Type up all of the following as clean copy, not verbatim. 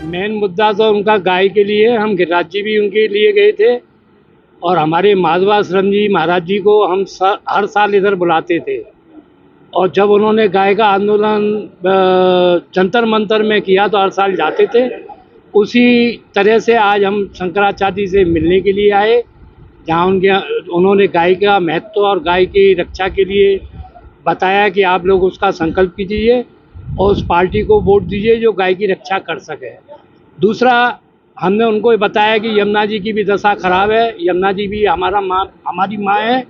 Main मुद्दा तो उनका गाय के लिए, हम गिरिराज जी भी उनके लिए गए थे और हमारे माधवाश्रम जी महाराज जी को हम हर साल इधर बुलाते थे। और जब उन्होंने गाय का आंदोलन जंतर मंतर में किया तो हर साल जाते थे। उसी तरह से आज हम शंकराचार्य जी से मिलने के लिए आए, जहाँ उन्होंने गाय का महत्व और गाय की रक्षा के लिए बताया कि आप लोग उसका संकल्प कीजिए और उस पार्टी को वोट दीजिए जो गाय की रक्षा कर सके। दूसरा, हमने उनको ये बताया कि यमुना जी की भी दशा खराब है, यमुना जी भी हमारी माँ है,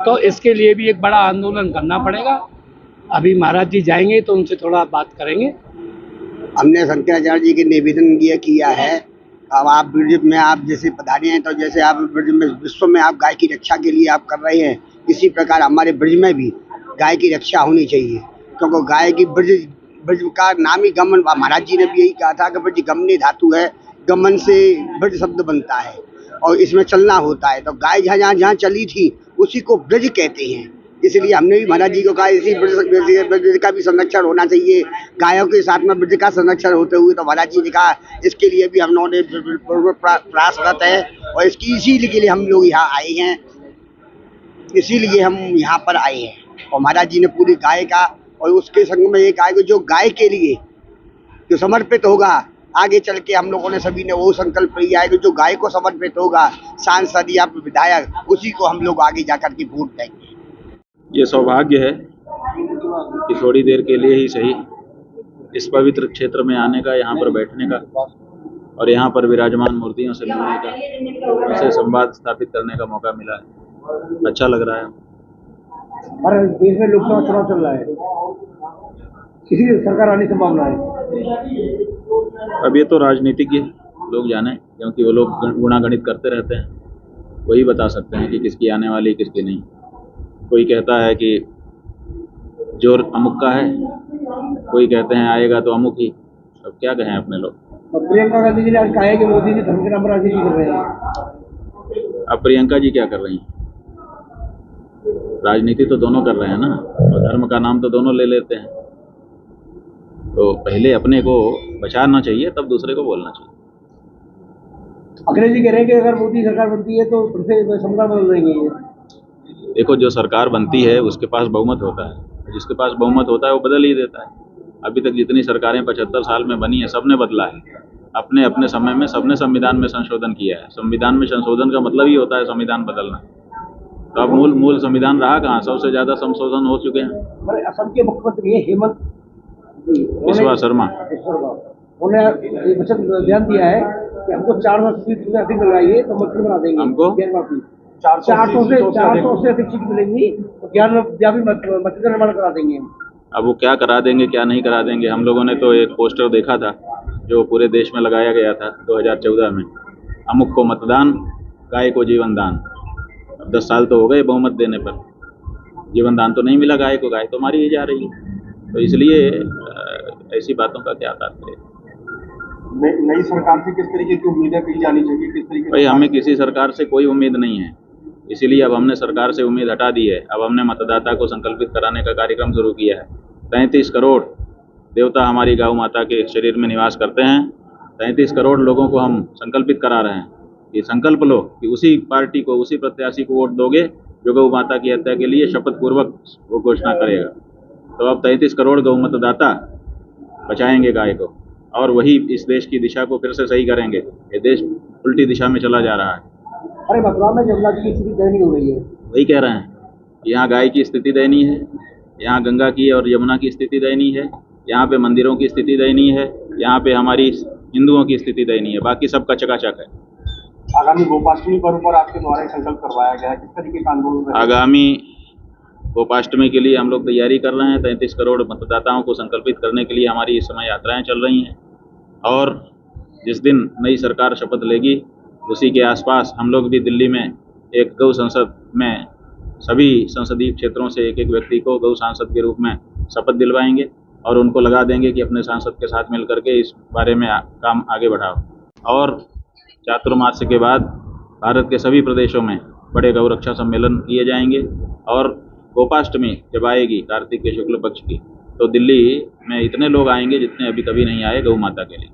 तो इसके लिए भी एक बड़ा आंदोलन करना पड़ेगा। अभी महाराज जी जाएंगे तो उनसे थोड़ा बात करेंगे। हमने शंकराचार्य जी के निवेदन किया है। अब आप ब्रज में आप जैसे पधारे हैं, तो जैसे आप ब्रज में विश्व में आप गाय की रक्षा के लिए आप कर रहे हैं, इसी प्रकार हमारे ब्रज में भी गाय की रक्षा होनी चाहिए। क्योंकि गाय की ब्रज का नाम ही गमन, महाराज जी ने भी यही कहा था कि ब्रज गमने धातु है, गमन से ब्रज शब्द बनता है और इसमें चलना होता है। तो गाय जहाँ जहाँ चली थी उसी को ब्रज कहते हैं। इसलिए हमने भी महाराज जी को कहा इसी ब्रज का भी संरक्षण होना चाहिए, गायों के साथ में ब्रज का संरक्षण होते हुए। तो महाराज जी ने कहा इसके लिए भी हम लोगों ने प्रयासरत है और इसकी इसीलिए के लिए हम लोग यहाँ आए हैं, इसीलिए हम यहाँ पर आए हैं। और महाराज जी ने पूरी गाय का और उसके संग में एक आएगा जो गाय के लिए जो समर्पित होगा, आगे चल के हम लोगों ने सभी ने वो संकल्प लिया है कि जो गाय को समर्पित होगा, सांसद या विधायक, उसी को हम लोग आगे जाकर के वोट देंगे। ये सौभाग्य है कि थोड़ी देर के लिए ही सही इस पवित्र क्षेत्र में आने का, यहाँ पर बैठने का और यहाँ पर विराजमान मूर्तियों से मिलने का, उनसे संवाद स्थापित करने का मौका मिला है। अच्छा लग रहा है। हमारे देश में लोकसभा चुनाव चल रहा है, किसी सरकार आने की संभावना है? अब ये तो राजनीतिज्ञ लोग जाने, क्योंकि वो लोग गुणागणित करते रहते हैं, वही बता सकते हैं कि किसकी आने वाली किसकी नहीं। कोई कहता है कि जोर अमुक का है, कोई कहते हैं आएगा तो अमुक ही। अब क्या कहें अपने लोग। प्रियंका गांधी जी ने आज कहा है कि मोदी जी धर्म के नाम पर राजनीति कर रहे हैं। अब प्रियंका जी क्या कर रही हैं? राजनीति तो दोनों कर रहे हैं ना, और धर्म का नाम तो दोनों ले लेते हैं। तो पहले अपने को बचाना चाहिए, तब दूसरे को बोलना चाहिए। अखिलेश जी कह रहे हैं कि अगर मोदी सरकार बनती है तो फिर से संविधान बदल देंगे। देखो, जो सरकार बनती है उसके पास बहुमत होता है, जिसके पास बहुमत होता है वो बदल ही देता है। अभी तक जितनी सरकारें 75 साल में बनी है, सबने बदला है। अपने अपने समय में सबने संविधान में संशोधन किया है। संविधान में संशोधन का मतलब ही होता है संविधान बदलना। तो अब मूल संविधान रहा कहाँ? सबसे ज्यादा संशोधन हो चुके हैं। असम के मुख्यमंत्री हेमंत बिस्वा शर्मा, उन्होंने वचन बयान दिया है कि हमको 400 सीट से अधिक लगाइए तो मंत्री बना देंगे। हमको 400 से अधिक सीट मिलेंगी तो मंत्री निर्माण करा देंगे। अब वो क्या करा देंगे क्या नहीं करा देंगे। हम लोगों ने तो एक पोस्टर देखा था जो पूरे देश में लगाया गया था 2014 में, अमुक को मतदान, गाय को जीवन दान। अब 10 साल तो हो गए बहुमत देने पर, जीवन दान तो नहीं मिला गाय को, गाय तो मारी ही जा रही है। तो इसलिए ऐसी बातों का क्या तात्पर्य। नई सरकार से किस तरीके की उम्मीदें की जानी चाहिए, किस तरीके? भाई, हमें किसी सरकार से कोई उम्मीद नहीं है, इसीलिए अब हमने सरकार से उम्मीद हटा दी है। अब हमने मतदाता को संकल्पित कराने का कार्यक्रम शुरू किया है। 33 करोड़ देवता हमारी गौ माता के शरीर में निवास करते हैं। 33 करोड़ लोगों को हम संकल्पित करा रहे हैं कि संकल्प लो कि उसी पार्टी को, उसी प्रत्याशी को वोट दोगे जो गौ माता की हत्या के लिए शपथ पूर्वक वो घोषणा करेगा। तो अब 33 करोड़ गौ मतदाता बचाएंगे गाय को, और वही इस देश की दिशा को फिर से सही करेंगे। ये देश उल्टी दिशा में चला जा रहा है। अरे मथुरा में यमुना जी की स्थिति दयनीय हो रही है। वही कह रहे हैं, यहाँ गाय की स्थिति दयनीय है, यहाँ गंगा की और यमुना की स्थिति दयनीय है, यहाँ पे मंदिरों की स्थिति दयनीय है, यहाँ पे हमारी हिंदुओं की स्थिति दयनीय है, बाकी सब का चकाचक है। आगामी गोपाष्टमी पर्व पर आपके द्वारा संकल्प करवाया गया है, किस तरीके का आंदोलन? आगामी गोपाष्टमी के लिए हम लोग तैयारी कर रहे हैं। 33 करोड़ मतदाताओं को संकल्पित करने के लिए हमारी इस समय यात्राएं चल रही हैं, और जिस दिन नई सरकार शपथ लेगी उसी के आसपास हम लोग भी दिल्ली में एक गौ संसद में सभी संसदीय क्षेत्रों से एक एक व्यक्ति को गौ सांसद के रूप में शपथ दिलवाएंगे और उनको लगा देंगे कि अपने सांसद के साथ मिल करके इस बारे में काम आगे बढ़ाओ। और चातुर्मास के बाद भारत के सभी प्रदेशों में बड़े गौ रक्षा सम्मेलन किए जाएंगे, और गोपाष्टमी जब आएगी कार्तिक के शुक्ल पक्ष की, तो दिल्ली में इतने लोग आएंगे जितने अभी कभी नहीं आए गौ माता के लिए।